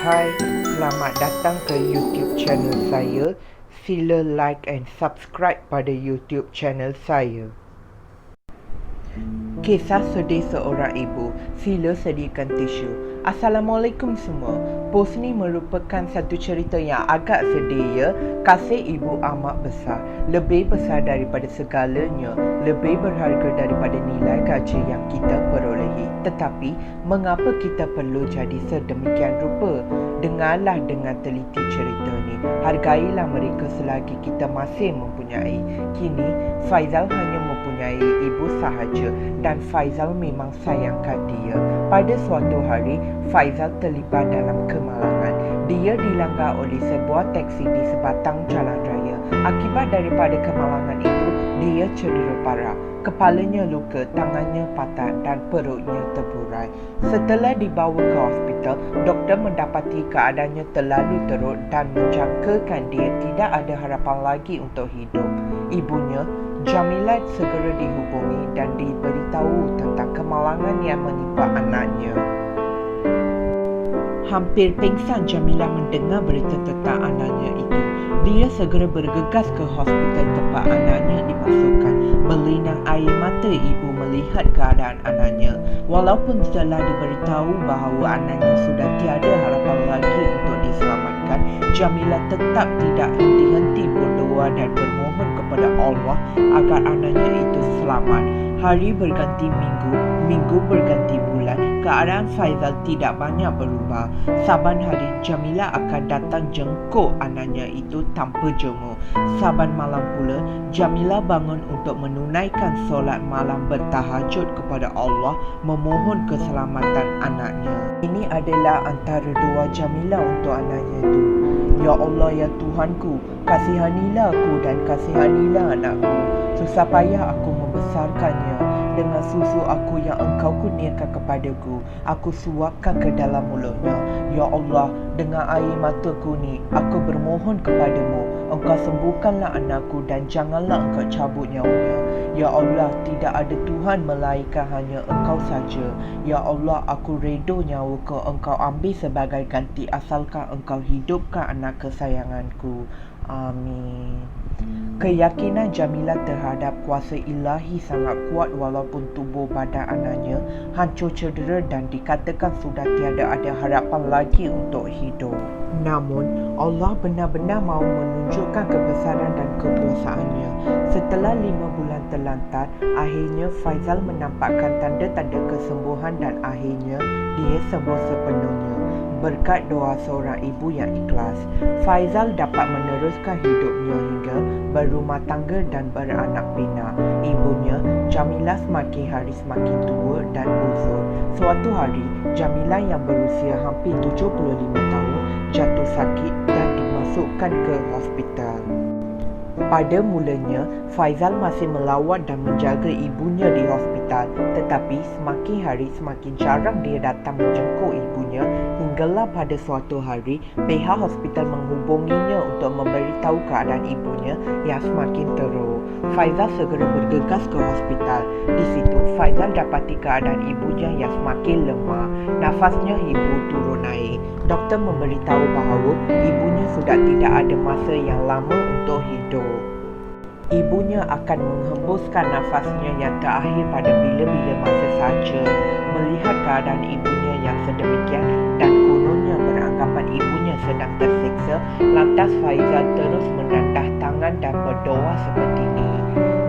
Hai, selamat datang ke YouTube channel saya. Sila like and subscribe pada YouTube channel saya. Kisah sedih seorang ibu. Sila sediakan tisu. Assalamualaikum semua. Pos ni merupakan satu cerita yang agak sedih ya. Kasih ibu amat besar. Lebih besar daripada segalanya. Lebih berharga daripada nilai gaji yang kita perolehi. Tetapi, mengapa kita perlu jadi sedemikian rupa? Dengarlah dengan teliti cerita ni. Hargailah mereka selagi kita masih mempunyai. Kini, Faizal hanya mempunyai ibu sahaja dan Faizal memang sayangkan dia. Pada suatu hari, Faizal terlibat dalam kemalangan. Dia dilanggar oleh sebuah teksi di sebatang jalan raya. Akibat daripada kemalangan itu, dia cedera parah. Kepalanya luka, tangannya patah dan perutnya terburai. Setelah dibawa ke hospital, doktor mendapati keadaannya terlalu teruk dan menjangkakan dia tidak ada harapan lagi untuk hidup. Ibunya, Jamilah, segera dihubungi dan diberitahu tentang kemalangan yang menimpa anaknya. Hampir pingsan Jamilah mendengar berita tentang anaknya itu. Dia segera bergegas ke hospital tempat anaknya dimasukkan. Berlinang air mata ibu melihat keadaan anaknya. Walaupun telah diberitahu bahawa anaknya sudah tiada harapan lagi untuk diselamatkan, Jamilah tetap tidak henti-henti berdoa dan bermohon kepada Allah agar anaknya itu selamat. Hari berganti minggu, minggu berganti bulan, keadaan Faizal tidak banyak berubah. Saban hari Jamilah akan datang jenguk anaknya itu tanpa jemu. Saban malam pula, Jamilah bangun untuk menunaikan solat malam bertahajud kepada Allah, memohon keselamatan anaknya. Ini adalah antara doa Jamilah untuk anaknya itu. Ya Allah, ya Tuhanku, kasihanilah aku dan kasihanilah anakku. Susah payah aku membesarkannya. Dengan susu aku yang engkau kurniakan kepadaku, aku suapkan ke dalam mulutnya. Ya Allah, dengan air mataku ni, aku bermohon kepadamu, engkau sembuhkanlah anakku dan janganlah engkau cabut nyawanya. Ya Allah, tidak ada Tuhan melainkan hanya engkau saja. Ya Allah, aku redha nyawaku engkau ambil sebagai ganti asalkan engkau hidupkan anak kesayanganku. Amin. Keyakinan Jamilah terhadap kuasa ilahi sangat kuat walaupun tubuh badan anaknya hancur cedera dan dikatakan sudah tiada ada harapan lagi untuk hidup. Namun, Allah benar-benar mahu menunjukkan kebesaran dan kekuasaannya. Setelah 5 bulan terlantar, akhirnya Faizal menampakkan tanda-tanda kesembuhan dan akhirnya dia sembuh sepenuhnya. Berkat doa seorang ibu yang ikhlas, Faizal dapat meneruskan hidupnya hingga berumah tangga dan beranak pinak. Ibunya, Jamilah, semakin hari semakin tua dan uzur. Suatu hari, Jamilah yang berusia hampir 75 tahun jatuh sakit dan dimasukkan ke hospital. Pada mulanya, Faizal masih melawat dan menjaga ibunya di hospital, tetapi semakin hari semakin jarang dia datang menjenguk ibunya hinggalah pada suatu hari pihak hospital menghubunginya untuk memberitahu keadaan ibunya yang semakin teruk. Faizal segera bergegas ke hospital. Di situ, Faizal dapati keadaan ibunya yang semakin lemah. Nafasnya ibu turun naik. Doktor memberitahu bahawa ibunya sudah tidak ada masa yang lama untuk hidup. Ibunya akan menghembuskan nafasnya yang terakhir pada bila-bila masa saja. Melihat keadaan ibunya yang sedemikian dan kononnya beranggapan ibunya sedang tersiksa, lantas Faizal terus menandah tangan dan berdoa seperti ini.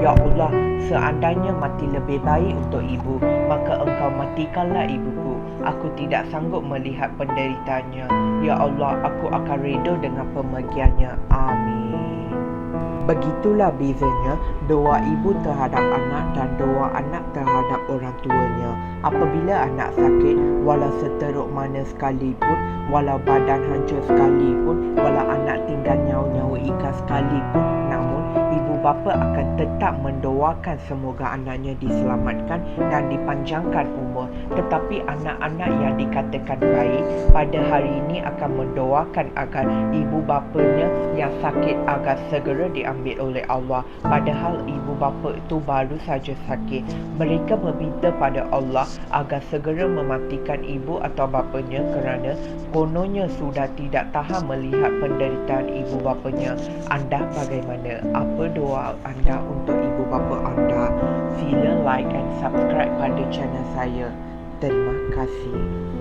Ya Allah, seandainya mati lebih baik untuk ibu, maka engkau matikanlah ibuku. Aku tidak sanggup melihat penderitaannya. Ya Allah, aku akan redha dengan pemergiannya. Amin. Begitulah bezanya doa ibu terhadap anak dan doa anak terhadap orang tuanya. Apabila anak sakit, walau seteruk mana sekalipun, walau badan hancur sekalipun, walau anak tinggal nyawa-nyawa ikhlas sekalipun, namun ibu bapa akan tetap mendoakan semoga anaknya diselamatkan dan dipanjangkan umur Tetapi anak-anak yang dikatakan baik pada hari ini akan mendoakan agar ibu bapanya yang sakit agar segera diambil oleh Allah. Padahal ibu bapa itu baru saja sakit. Mereka meminta pada Allah agar segera mematikan ibu atau bapanya kerana kononnya sudah tidak tahan melihat penderitaan ibu bapanya. Anda bagaimana? Apa doa anda untuk ibu bapa anda? Sila like and subscribe pada channel saya. Terima kasih.